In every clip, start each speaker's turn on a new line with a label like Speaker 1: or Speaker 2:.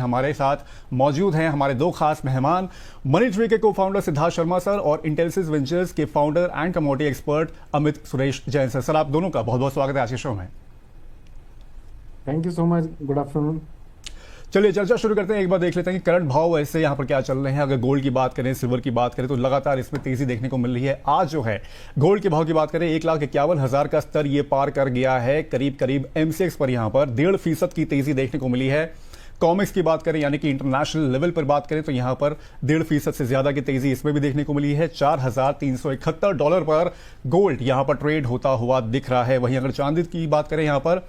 Speaker 1: हमारे साथ मौजूद हैं हमारे दो खास मेहमान, मनी ट्री के को फाउंडर सिद्धार्थ शर्मा सर और इंटेलिसिस वेंचर्स के founder and commodity expert Amit Suresh Jain sir. Sir, आप दोनों का बहुत बहुत स्वागत है आज के शो में।
Speaker 2: Thank you so much. Good afternoon.
Speaker 1: चलिए चर्चा शुरू करते हैं। एक बार देख लेते हैं कि करंट भाव वैसे यहाँ पर क्या चल रहे हैं। अगर गोल्ड की बात करें, सिल्वर की बात करें तो लगातार इसमें तेजी देखने को मिल रही है। आज जो है गोल्ड के भाव की बात करें 1,51,000 का स्तर ये पार कर गया है। करीब करीब एमसीएक्स पर यहाँ पर 1.5% की तेजी देखने को मिली है। कॉमिक्स की बात करें यानी कि इंटरनेशनल लेवल पर बात करें तो यहां पर 1.5% से ज्यादा की तेजी इसमें भी देखने को मिली है। $4,371 पर गोल्ड यहां पर ट्रेड होता हुआ दिख रहा है। वहीं अगर चांदी की बात करें यहां पर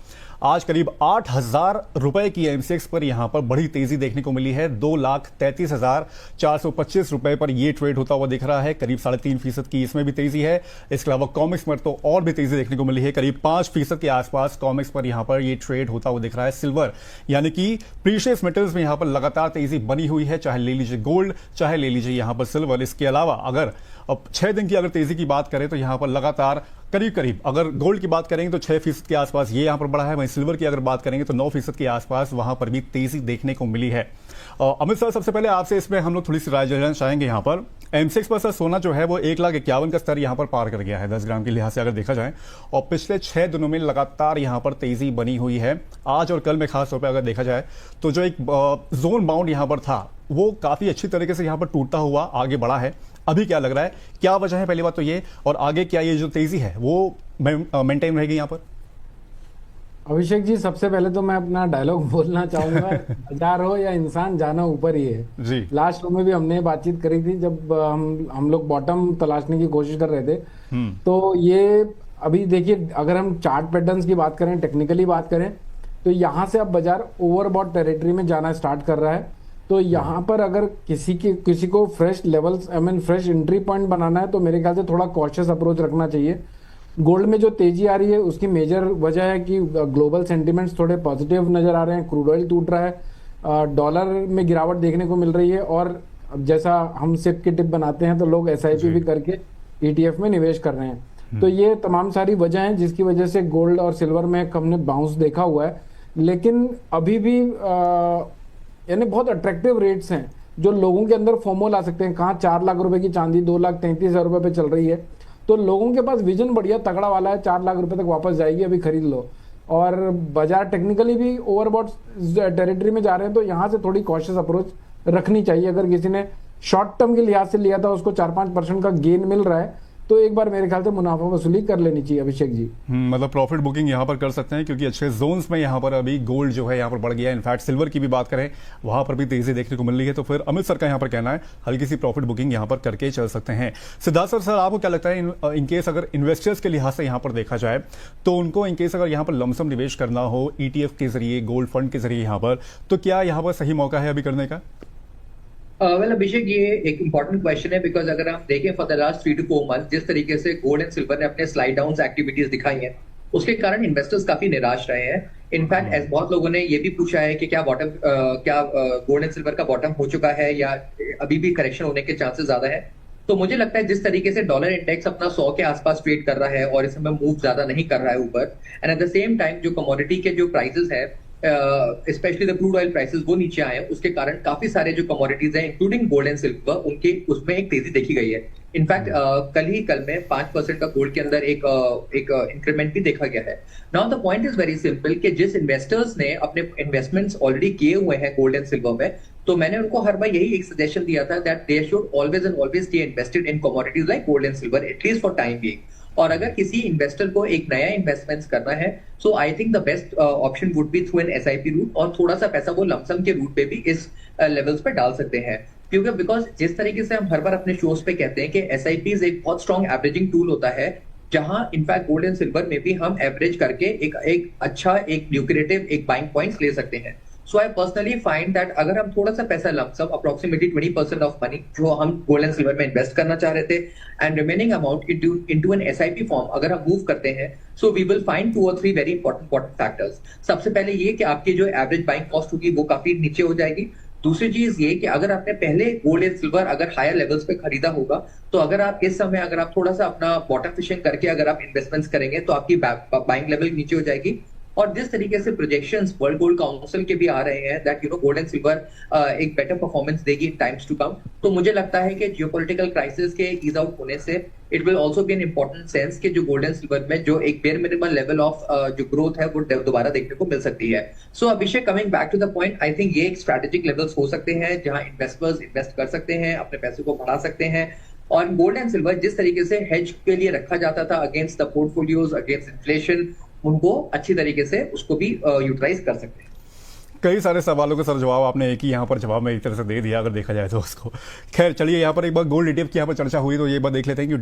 Speaker 1: आज करीब 8,000 रुपए की एमसीएक्स पर यहां पर बड़ी तेजी देखने को मिली है। 2,33,425 रुपए पर यह ट्रेड होता हुआ दिख रहा है। करीब 3.5% की इसमें भी तेजी है। इसके अलावा कॉमिक्स पर तो और भी तेजी देखने को मिली है। करीब 5% के आसपास कॉमिक्स पर यहां पर यह ट्रेड होता हुआ दिख रहा है। सिल्वर यानी कि प्रीशियस मेटल्स में यहां पर लगातार तेजी बनी हुई है, चाहे ले लीजिए गोल्ड, चाहे ले लीजिए यहां पर सिल्वर। इसके अलावा अगर अब 6 दिन की अगर तेजी की बात करें तो यहां पर लगातार करीब करीब अगर गोल्ड की बात करेंगे तो 6% के आसपास ये यहां पर बढ़ा है। वहीं सिल्वर की अगर बात करेंगे तो 9% के आसपास वहां पर भी तेजी देखने को मिली है। अमित सर, सबसे पहले आपसे इसमें हम लोग थोड़ी सी राय जानना चाहेंगे। यहां पर एमसीएक्स पर सर सोना जो है वो 1,51,000 का स्तर यहां पर पार कर गया है 10 ग्राम के लिहाज से अगर देखा जाए, और पिछले 6 दिनों में लगातार यहां पर तेजी बनी हुई है। आज और कल में खास तौर पर अगर देखा जाए तो जो एक जोन बाउंड यहां पर था वो काफी अच्छी तरीके से यहां पर टूटता हुआ आगे बढ़ा है। अभी क्या लग रहा है, क्या वजह है पहली बात तो ये, और आगे क्या ये जो तेजी है वो मेंटेन रहेगी यहां पर?
Speaker 2: अभिषेक जी, सबसे पहले तो मैं अपना डायलॉग बोलना चाहूंगा। बाजार हो या इंसान, जाना ऊपर ही है
Speaker 1: जी।
Speaker 2: लास्ट में भी हमने बातचीत करी थी जब हम लोग बॉटम तलाशने की कोशिश कर रहे थे। तो ये अभी देखिए, अगर हम चार्ट पैटर्न्स की बात करें, टेक्निकली बात करें, तो यहाँ से अब बाजार ओवरबॉट टेरिटरी में जाना स्टार्ट कर रहा है। तो यहाँ पर अगर किसी को fresh levels fresh entry point बनाना है तो मेरे ख्याल से थोड़ा कॉशियस अप्रोच रखना चाहिए। गोल्ड में जो तेजी आ रही है उसकी मेजर वजह है कि ग्लोबल सेंटिमेंट्स थोड़े पॉजिटिव नजर आ रहे हैं। क्रूड ऑयल टूट रहा है, डॉलर में गिरावट देखने को मिल रही है, और जैसा हम सिप की टिप बनाते हैं तो लोग एसआईपी भी करके ईटीएफ में निवेश कर रहे हैं। तो ये तमाम सारी वजह हैं जिसकी वजह से गोल्ड और सिल्वर में हमने बाउंस देखा हुआ है। लेकिन अभी भी यानी बहुत अट्रैक्टिव रेट्स हैं जो लोगों के अंदर फोमो ला सकते हैं। कहाँ 4 लाख रुपए की चांदी 2,33,000 रुपए पे चल रही है, तो लोगों के पास विजन बढ़िया तगड़ा वाला है, 4 लाख रुपए तक वापस जाएगी, अभी खरीद लो। और बाजार टेक्निकली भी ओवरबॉट टेरिटरी में जा रहे हैं, तो यहाँ से थोड़ी कॉशियस अप्रोच रखनी चाहिए। अगर किसी ने शॉर्ट टर्म के लिहाज से लिया था, उसको 4-5% का गेन मिल रहा है, तो एक बार मेरे ख्याल से मुनाफा वसूली कर लेनी चाहिए। अभिषेक जी,
Speaker 1: मतलब प्रॉफिट बुकिंग यहां पर कर सकते हैं क्योंकि अच्छे जोन्स में यहां पर अभी गोल्ड जो है यहां पर बढ़ गया है। इनफैक्ट सिल्वर की भी बात करें वहां पर भी तेजी देखने को मिल रही है। तो फिर अमित सर का यहां पर कहना है हल्की सी प्रॉफिट बुकिंग यहां पर करके चल सकते हैं। सिद्धार्थ सर, आपको क्या लगता है इनकेस अगर इन्वेस्टर्स के लिहाज से यहां पर देखा जाए तो उनको इनकेस अगर यहां पर लमसम निवेश करना हो ईटीएफ के जरिए, गोल्ड फंड के जरिए यहां पर, तो क्या यहां पर सही मौका है अभी करने का?
Speaker 3: वेल अभिषेक, ये एक इंपॉर्टेंट क्वेश्चन है बिकॉज अगर हम देखें for the last 3 to 4 month जिस तरीके से गोल्ड एंड सिल्वर ने अपने स्लाइड डाउन एक्टिविटीज दिखाई हैं, उसके कारण इन्वेस्टर्स काफी निराश रहे हैं। इनफैक्ट ऐसे बहुत लोगों ने ये भी पूछा है कि क्या गोल्ड एंड सिल्वर का बॉटम हो चुका है या अभी भी करेक्शन होने के चांसेस ज्यादा है। तो मुझे लगता है जिस तरीके से डॉलर इंडेक्स अपना 100 के आसपास ट्रेड कर रहा है और इस समय मूव ज्यादा नहीं कर रहा है ऊपर, and at the same time जो कमोडिटी के जो प्राइसेस है, specially the crude oil prices, वो नीचे आए, उसके कारण काफी सारे जो कमोडिटीज हैं इंक्लूडिंग गोल्ड एंड सिल्वर, उनके उसमें एक तेजी देखी गई है। इनफैक्ट कल में 5% का गोल्ड के अंदर एक इंक्रीमेंट भी देखा गया है। Now the point is very simple कि जिस इन्वेस्टर्स ने अपने इन्वेस्टमेंट्स ऑलरेडी किए हुए हैं गोल्ड एंड सिल्वर में, तो मैंने उनको हर बार यही एक सजेशन दिया था that they should always and always stay invested in commodities like gold and silver at least for time being. और अगर किसी इन्वेस्टर को एक नया इन्वेस्टमेंट करना है, so I think the best option would be through an SIP route, और थोड़ा सा पैसा वो लमसम के रूट पे भी इस लेवल्स पे डाल सकते हैं। क्योंकि बिकॉज जिस तरीके से हम हर बार अपने शोज पे कहते हैं कि एसआईपीज एक बहुत स्ट्रॉन्ग एवरेजिंग टूल होता है, जहां इनफैक्ट गोल्ड एंड सिल्वर में भी हम एवरेज करके एक अच्छा एक ल्यूक्रेटिव एक बाइंग पॉइंट्स ले सकते हैं। सो आई पर्सनली फाइंड दैट अगर हम थोड़ा सा पैसा लमसम अप्रोक्सीमेटली 20% ऑफ मनी जो हम गोल्ड एंड सिल्वर में इन्वेस्ट करना चाह रहे थे and remaining amount into an SIP form अगर हम मूव करते हैं, so we will find 2 or 3 very important factors. सबसे पहले ये कि आपकी जो एवरेज बाइंग कॉस्ट होगी वो काफी नीचे हो जाएगी। दूसरी चीज ये कि अगर आपने पहले गोल्ड एंड सिल्वर अगर हायर लेवल्स पे खरीदा होगा, तो अगर आप इस समय अगर आप थोड़ा सा अपना बॉटम फिशिंग करके अगर आप इन्वेस्टमेंट्स करेंगे तो आपकी बाइंग लेवल नीचे हो जाएगी। और जिस तरीके से प्रोजेक्शंस वर्ल्ड गोल्ड काउंसिल के भी आ रहे हैं दैट गोल्ड एंड सिल्वर एक बेटर परफॉर्मेंस देगी इन टाइम्स टू कम, तो मुझे लगता है कि जियोपॉलिटिकल क्राइसिस के ईज आउट होने से it will also be an important sense कि जो गोल्ड एंड सिल्वर में जो एक बेयर मिनिमल लेवल ऑफ जो ग्रोथ है वो दोबारा देखने को मिल सकती है। So Abhishek, coming back to the point, I think ये एक स्ट्रेटेजिक लेवल्स हो सकते हैं जहां इन्वेस्टर्स इन्वेस्ट कर सकते हैं, अपने पैसे को बढ़ा सकते हैं। और गोल्ड एंड सिल्वर जिस तरीके से हेज के लिए रखा जाता था against the portfolios, against inflation, उनको अच्छी तरीके से उसको भी यूटिलाइज कर सकते हैं।
Speaker 1: कई सारे सवालों का सर जवाब आपने एक ही यहाँ पर जवाब में एक तरह से दे दिया अगर देखा जाए तो उसको। खैर चलिए, यहाँ पर एक बार गोल्ड ETF की यहाँ पर चर्चा हुई तो ये बात देख लेते हैं कि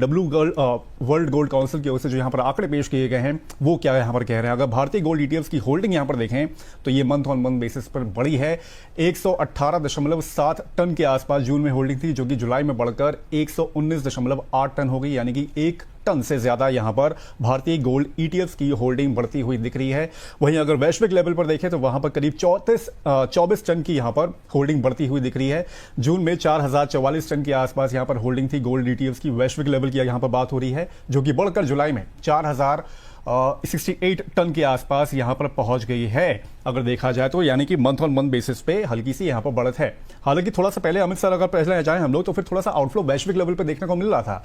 Speaker 1: वर्ल्ड गोल्ड काउंसिल की ओर से जो यहाँ पर आंकड़े पेश किए गए हैं वो क्या यहाँ पर कह रहे हैं। अगर भारतीय गोल्ड ETFs की होल्डिंग यहाँ पर देखें तो ये मंथ ऑन मंथ बेसिस पर बढ़ी है। 118.7 टन के आसपास जून में होल्डिंग थी, जो कि जुलाई में बढ़कर 119.8 टन हो गई, यानी कि 1 टन से ज्यादा यहां पर भारतीय गोल्ड ETFs की होल्डिंग बढ़ती हुई दिख रही है। वहीं अगर वैश्विक लेवल पर देखें तो वहां पर करीब 24 टन की यहां पर होल्डिंग बढ़ती हुई दिख रही है। जून में 4044 टन के आसपास यहां पर होल्डिंग थी गोल्ड ETFs की। वैश्विक लेवल की यहां पर बात हो रही है, जो कि बढ़कर जुलाई में 4068 टन के आसपास यहां पर पहुंच गई है अगर देखा जाए तो, यानी कि मंथ ऑन मंथ बेसिस पे हल्की सी यहां पर बढ़त है। हालांकि थोड़ा सा पहले अमित सर अगर पहले जाए हम लोग तो फिर थोड़ा सा आउटफ्लो वैश्विक लेवल पे देखने को मिल रहा था।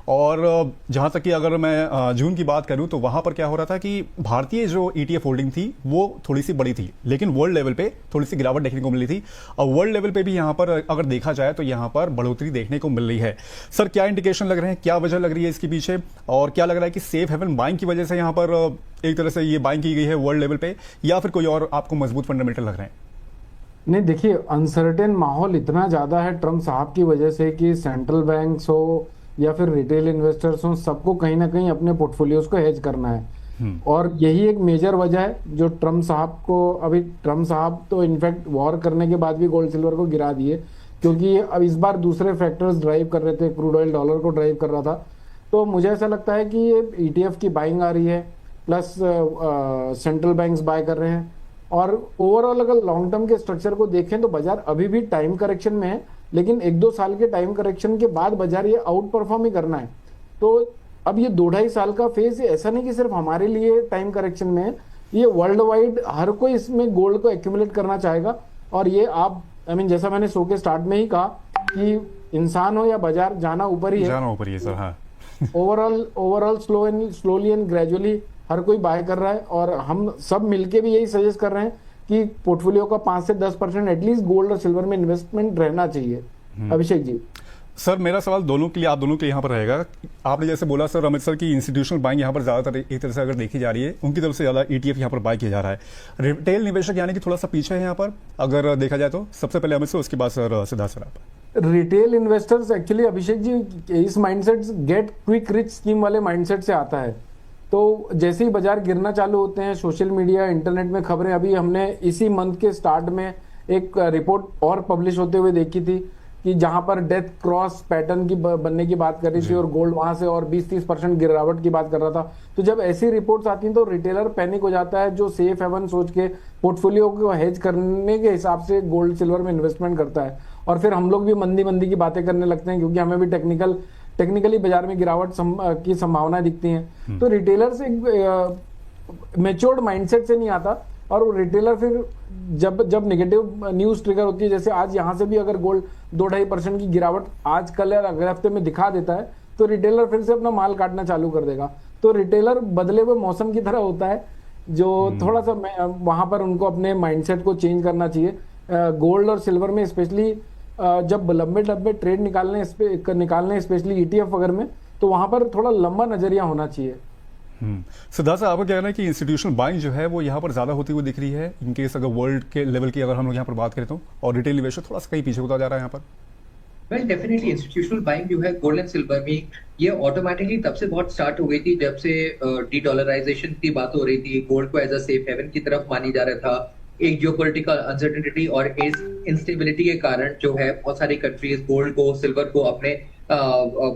Speaker 1: और जहां तक कि अगर मैं जून की बात करूं तो वहां पर क्या हो रहा था कि भारतीय जो ETF होल्डिंग थी वो थोड़ी सी बड़ी थी, लेकिन वर्ल्ड लेवल पे थोड़ी सी गिरावट देखने को मिली थी। और वर्ल्ड लेवल पे भी यहां पर अगर देखा जाए तो यहां पर बढ़ोतरी देखने को मिल रही है। सर क्या इंडिकेशन लग रहे हैं, क्या वजह लग रही है इसके पीछे, और क्या लग रहा है कि सेफ हेवन बाइंग की वजह से यहां पर एक तरह से ये बाइंग की गई है वर्ल्ड लेवल पे, या फिर कोई और आपको मजबूत फंडामेंटल लग रहे हैं?
Speaker 2: नहीं, देखिए, अनसर्टेन माहौल इतना ज्यादा है ट्रम्प साहब की वजह से कि सेंट्रल बैंक्स हो या फिर रिटेल इन्वेस्टर्स हो, सबको कहीं ना कहीं अपने पोर्टफोलियोज को हेज करना है। और यही एक मेजर वजह है जो ट्रम्प साहब को, अभी ट्रम्प साहब तो इनफैक्ट वॉर करने के बाद भी गोल्ड सिल्वर को गिरा दिए, क्योंकि अब इस बार दूसरे फैक्टर्स ड्राइव कर रहे थे, क्रूड ऑयल डॉलर को ड्राइव कर रहा था। तो मुझे ऐसा लगता है कि ये ETF की बाइंग आ रही है, प्लस सेंट्रल बैंक्स बाय कर रहे हैं। और ओवरऑल अगर लॉन्ग टर्म के स्ट्रक्चर को देखें तो बाजार अभी भी टाइम करेक्शन में है, लेकिन 1-2 साल के टाइम करेक्शन के बाद बाजार ये आउट परफॉर्म ही करना है। तो अब ये 2-2.5 साल का फेज ऐसा नहीं कि सिर्फ हमारे लिए टाइम करेक्शन में है, ये वर्ल्ड वाइड हर कोई इसमें गोल्ड को एक्यूमुलेट करना चाहेगा। और ये आप जैसा मैंने शो के स्टार्ट में ही कहा कि इंसान हो या बाजार, जाना ऊपर ही है,
Speaker 1: जाना ऊपर ही है सर। हाँ,
Speaker 2: ओवरऑल स्लोली एंड ग्रेजुअली हर कोई बाय कर रहा है। और हम सब मिलके भी यही सजेस्ट कर रहे हैं कि पोर्टफोलियो का 5 से 10% एटलीस्ट गोल्ड और सिल्वर में इन्वेस्टमेंट रहना चाहिए। अभिषेक जी,
Speaker 1: सर मेरा सवाल दोनों के लिए, आप दोनों के लिए यहाँ पर रहेगा। आपने जैसे बोला सर अमित सर की इंस्टीट्यूशनल बाइंग यहाँ पर ज्यादातर एक तरह से अगर देखी जा रही है, उनकी तरफ से ज्यादा ETF यहाँ पर बाय किया जा रहा है। रिटेल निवेशक यानी कि थोड़ा सा पीछे है यहाँ पर अगर देखा जाए तो। सबसे पहले अमित सर, उसके बाद सर सिद्धार्थ सर आप।
Speaker 2: Retail investors actually Abhishek ji इस mindset get quick rich scheme वाले माइंडसेट से आता है। तो जैसे ही बाजार गिरना चालू होते हैं, सोशल मीडिया, इंटरनेट में खबरें, अभी हमने इसी मंथ के स्टार्ट में एक रिपोर्ट और पब्लिश होते हुए देखी थी कि जहां पर डेथ क्रॉस पैटर्न की बनने की बात कर रही थी और गोल्ड वहां से और 20-30% गिरावट की बात कर रहा था। तो जब ऐसी रिपोर्ट्स आती हैं तो रिटेलर पैनिक हो जाता है, जो सेफ हेवन सोच के पोर्टफोलियो को हेज करने के हिसाब से गोल्ड सिल्वर में इन्वेस्टमेंट करता है। और फिर हम लोग भी मंदी मंदी की बातें करने लगते हैं, क्योंकि हमें भी टेक्निकली बाजार में गिरावट की संभावनाएं दिखती हैं। तो रिटेलर से मैच्योर्ड माइंडसेट से नहीं आता, और रिटेलर फिर जब नेगेटिव न्यूज ट्रिगर होती है, जैसे आज यहां से भी अगर गोल्ड 2-2.5% की गिरावट आज कल या अगले हफ्ते में दिखा देता है, तो रिटेलर फिर से अपना माल काटना चालू कर देगा। तो रिटेलर बदले हुए मौसम की तरह होता है, जो थोड़ा सा वहां पर उनको अपने माइंडसेट को चेंज करना चाहिए। गोल्ड और सिल्वर में स्पेशली जब लंबे ट्रेड निकालने स्पेशली ETF वगैरह में, तो वहां पर थोड़ा लंबा नजरिया होना चाहिए।
Speaker 1: सिद्धार्थ साहब, आपका कहना है कि इंस्टीट्यूशनल बाइंग जो है वो यहाँ पर ज्यादा होती हुई दिख रही है इनकेस अगर वर्ल्ड के लेवल की अगर हम लोग यहाँ पर बात करें तो, और रिटेल निवेशक थोड़ा सा कहीं पीछे होता जा रहा है यहाँ पर?
Speaker 3: वेल डेफिनेटली इंस्टीट्यूशनल बाइंग जो है गोल्ड एंड सिल्वर में, ये ऑटोमेटिकली तब से बहुत स्टार्ट हो गई थी जब से डी डॉलराइजेशन की बात हो रही थी। गोल्ड को एज अ सेफ हेवन की तरफ मानी जा रहा था। एक जियोपॉलिटिकल अनसर्टेनिटी और इंस्टेबिलिटी के कारण जो है बहुत सारी कंट्रीज गोल्ड को, सिल्वर को अपने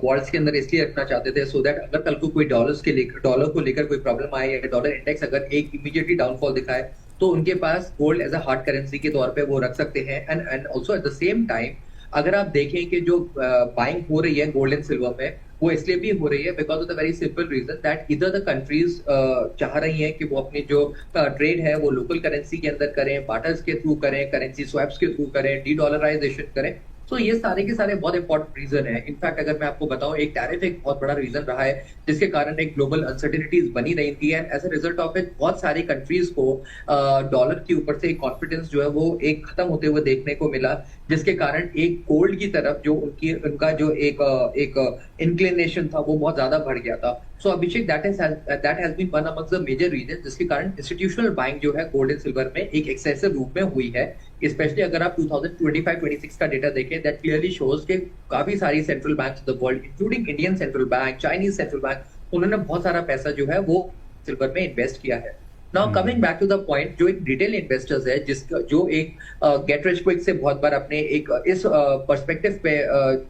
Speaker 3: वॉल्स के अंदर इसलिए रखना चाहते थे सो दैट अगर कल को कोई डॉलर को लेकर कोई प्रॉब्लम आए या डॉलर इंडेक्स अगर एक इमीडिएटली डाउनफॉल दिखाए, तो उनके पास gold as a hard currency के तौर पे वो रख सकते हैं। And also at the same time अगर आप देखें कि जो बाइंग हो रही है गोल्ड एंड सिल्वर में, वो इसलिए भी हो रही है because of the very simple reason that इधर द कंट्रीज चाह रही हैं कि वो अपनी जो ट्रेड है वो लोकल करेंसी के अंदर करें, बार्टर्स के थ्रू करें, करेंसी स्वैप्स के थ्रू करें, डी डॉलराइजेशन करें। तो ये सारे के सारे बहुत इंपॉर्टेंट रीजन है। इनफैक्ट अगर मैं आपको बताऊं, एक टैरिफ एक बहुत बड़ा रीजन रहा है जिसके कारण एक ग्लोबल अनसर्टेनिटीज बनी रही थी, and as a result of it बहुत सारी कंट्रीज को डॉलर के ऊपर से एक कॉन्फिडेंस जो है वो एक खत्म होते हुए देखने को मिला, जिसके कारण एक गोल्ड की तरफ जो उनका जो एक इंक्लिनेशन था वो बहुत ज्यादा बढ़ गया था। So Abhishek, that has been one among the major reason जिसके कारण इंस्टीट्यूशनल बाइंग जो है गोल्ड एंड सिल्वर में एक एक्सेसिव रूप में हुई है। स्पेशली अगर आप 2025-26 का डेटा देखें, दैट क्लियरली शोज के काफी सारी central banks of the world including Indian central bank, Chinese central bank, उन्होंने बहुत सारा पैसा जो है वो सिल्वर में इन्वेस्ट किया है। Now coming back to the point, जो एक रिटेल इन्वेस्टर्स है जिसका जो एक गेट रिच क्विक से बहुत बार अपने एक इस पर्सपेक्टिव पे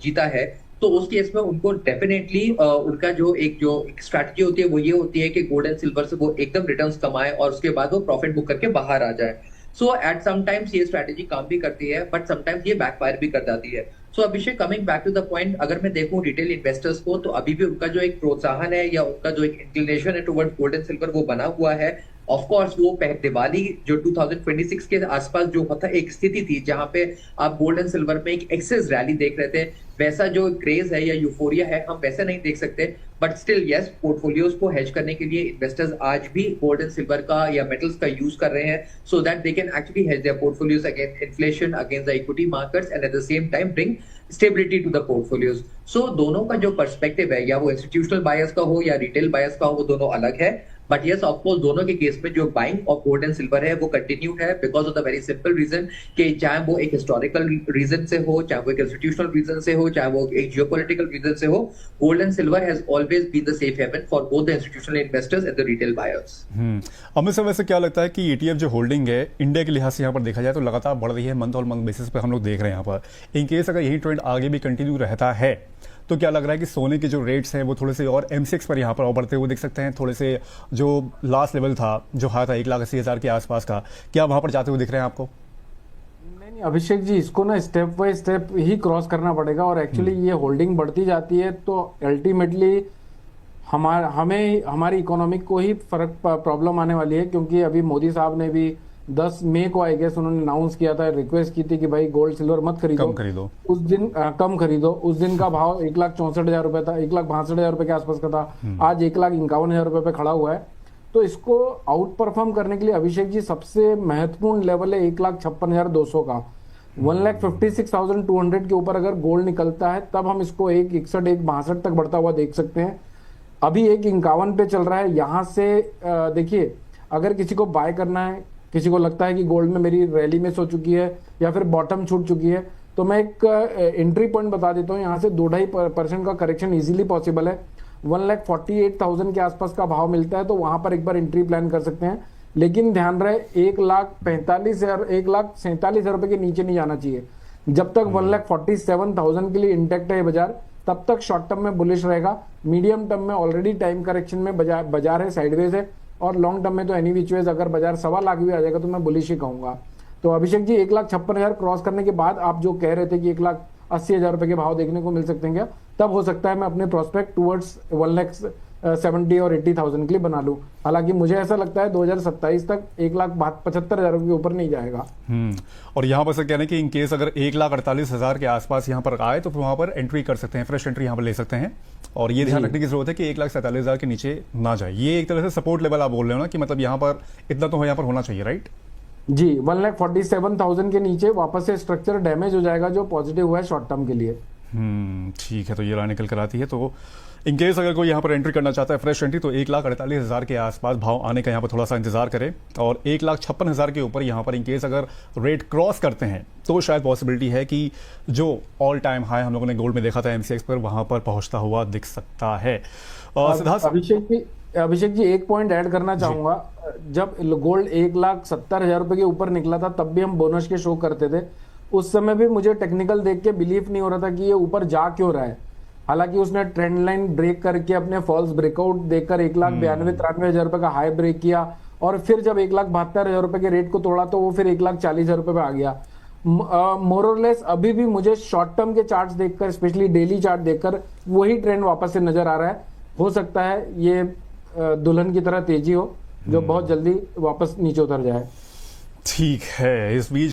Speaker 3: जीता है, तो उस केस में उनको डेफिनेटली उनका जो एक स्ट्रैटेजी होती है वो ये होती है कि गोल्ड एंड सिल्वर से वो एकदम रिटर्न्स कमाए और उसके बाद वो प्रॉफिट बुक करके बाहर आ जाए। सो एट समटाइम्स ये स्ट्रैटेजी काम भी करती है, बट समटाइम्स ये बैकफायर भी कर जाती है। So Abhishek, coming back to the point, अगर मैं देखूं रिटेल इन्वेस्टर्स को, तो अभी भी उनका जो एक प्रोत्साहन है या उनका जो एक इंक्लिनेशन है टुवर्ड गोल्ड एंड सिल्वर वो बना हुआ है। ऑफ कोर्स वो दिवाली जो 2026 के आसपास जो होता एक स्थिति थी जहां पे आप गोल्ड एंड सिल्वर में एक एक्सेस रैली देख रहे थे, वैसा जो क्रेज है या यूफोरिया है हम वैसे नहीं देख सकते। बट स्टिल यस, पोर्टफोलियोज को हेज करने के लिए इन्वेस्टर्स आज भी गोल्ड एंड सिल्वर का या मेटल्स का यूज कर रहे हैं, so that they can actually hedge their portfolios against inflation, against the equity markets, and at the same time bring stability to the portfolios. So दोनों का जो पर्सपेक्टिव है, या वो इंस्टीट्यूशनल बायर्स का हो या रिटेल बायर्स का हो, वो दोनों अलग है। बट यस, ऑफकोर्स दोनों के केस में जो buying of gold and silver है वो कंटिन्यू है because of the very simple reason कि चाहे वो एक हिस्टोरिकल रीजन से हो, चाहे वो एक इंस्टीट्यूशनल रीजन से हो, चाहे वो एक जियोपॉलिटिकल रीजन से हो, gold and silver has always been the safe haven for both the institutional investors and the retail buyers.
Speaker 1: Amit sir, वैसे क्या लगता है कि ETF जो होल्डिंग है इंडिया के लिहाज से यहाँ पर देखा जाए तो लगातार बढ़ रही है, मंथ और मंथ बेसिस पे हम लोग देख रहे हैं यहाँ पर। इन केस अगर यही ट्रेंड आगे भी कंटिन्यू रहता है तो क्या लग रहा है कि सोने के जो रेट्स हैं वो थोड़े से और MCX पर यहाँ पर और बढ़ते हुए दिख सकते हैं? थोड़े से जो लास्ट लेवल था, जो हाई था 1,80,000 के आसपास का, क्या वहां पर जाते हुए दिख रहे हैं आपको?
Speaker 2: नहीं अभिषेक जी, इसको ना step by step he cross करना पड़ेगा। और एक्चुअली ये होल्डिंग बढ़ती जाती है तो अल्टीमेटली हमें हमारी इकोनॉमिक को ही प्रॉब्लम आने वाली है, क्योंकि अभी मोदी साहब ने भी 10 मई को आई गेस उन्होंने अनाउंस किया था, रिक्वेस्ट की थी कि भाई गोल्ड सिल्वर मत खरीदो,
Speaker 1: कम खरीदो।
Speaker 2: उस दिन कम खरीदो। उस दिन का भाव 1,64,000 रुपए था, 1,62,000 रुपए के आसपास का था, आज 1,51,000 रुपए पे खड़ा हुआ है। तो इसको आउट परफॉर्म करने के लिए अभिषेक जी सबसे महत्वपूर्ण लेवल है 1,56,200 का। 1,56,200 के ऊपर अगर गोल्ड निकलता है तब हम इसको 1,61, 1,62 तक बढ़ता हुआ देख सकते हैं। अभी 1,51 पे चल रहा है। यहाँ से देखिए, अगर किसी को बाय करना है, किसी को लगता है कि गोल्ड में मेरी रैली मिस हो चुकी है या फिर बॉटम छूट चुकी है, तो मैं एक एंट्री पॉइंट बता देता हूँ। यहाँ से 2-2.5% का करेक्शन इजीली पॉसिबल है। 1,48,000 के आसपास का भाव मिलता है तो वहां पर एक बार एंट्री प्लान कर सकते हैं। लेकिन ध्यान रहे 1,47,000 रुपए के नीचे नहीं जाना चाहिए। जब तक 1,47,000 के लिए इंटेक्ट है बाजार, तब तक शॉर्ट टर्म में बुलिश रहेगा। मीडियम टर्म में ऑलरेडी टाइम करेक्शन में बाजार है, साइडवेज है, और लॉन्ग टर्म में तो एनी विच वेज अगर बाजार 1.25 लाख भी आ जाएगा तो मैं बुलिश ही कहूंगा। तो अभिषेक जी 1,56,000 क्रॉस करने के बाद आप जो कह रहे थे कि 1,80,000 रुपए के भाव देखने को मिल सकते हैं क्या, तब हो सकता है मैं अपने प्रोस्पेक्ट टुवर्ड्स 1,70,000 और 80,000 के लिए बना लूं। हालांकि मुझे ऐसा लगता है 2027 तक 1,75,000 के ऊपर नहीं जाएगा।
Speaker 1: और यहाँ पर सर कहना है कि इन केस अगर 1,48,000 के आसपास यहाँ पर आए तो फिर वहां पर एंट्री कर सकते हैं, फ्रेश एंट्री यहाँ पर ले सकते हैं। और ये ध्यान रखने की जरूरत है कि 1,47,000 के नीचे ना जाए। ये एक तरह से सपोर्ट लेवल आप बोल रहे हो ना, कि मतलब यहाँ पर इतना तो यहाँ पर होना चाहिए, राइट?
Speaker 2: जी, 1,47,000 के नीचे वापस से स्ट्रक्चर डैमेज हो जाएगा जो पॉजिटिव हुआ है शॉर्ट टर्म के लिए।
Speaker 1: ठीक है, तो ये लाइन निकल कर आती है। तो इन केस अगर कोई यहाँ पर एंट्री करना चाहता है फ्रेश एंट्री, तो 1,48,000 के आसपास भाव आने का यहाँ पर थोड़ा सा इंतजार करें। और 1,56,000 के ऊपर यहाँ पर इन केस अगर रेट क्रॉस करते हैं तो शायद पॉसिबिलिटी है कि जो ऑल टाइम हाई हम लोगों ने गोल्ड में देखा था MCX पर, वहां पर पहुंचता हुआ दिख सकता है।
Speaker 2: अभिषेक जी एक पॉइंट ऐड करना चाहूंगा। जब गोल्ड 1,70,000 रुपए के ऊपर निकला था तब भी हम बोनस के शो करते थे। उस समय भी मुझे टेक्निकल देख के बिलीव नहीं हो रहा था कि ये ऊपर जा क्यों रहा है। हालांकि उसने ट्रेंड लाइन ब्रेक करके अपने फॉल्स ब्रेकआउट देकर 1,92,93,000 रुपए का हाई ब्रेक किया, और फिर जब 1,72,000 रुपए के रेट को तोड़ा तो वो फिर 1,40,000 रुपए पे आ गया। मोरलेस अभी भी मुझे शॉर्ट टर्म के चार्ट्स देखकर, स्पेशली डेली चार्ट देखकर वही ट्रेंड वापस से नजर आ रहा है। हो सकता है ये दुल्हन की तरह तेजी हो जो बहुत जल्दी वापस नीचे उतर जाए।
Speaker 1: ठीक है। इस बीच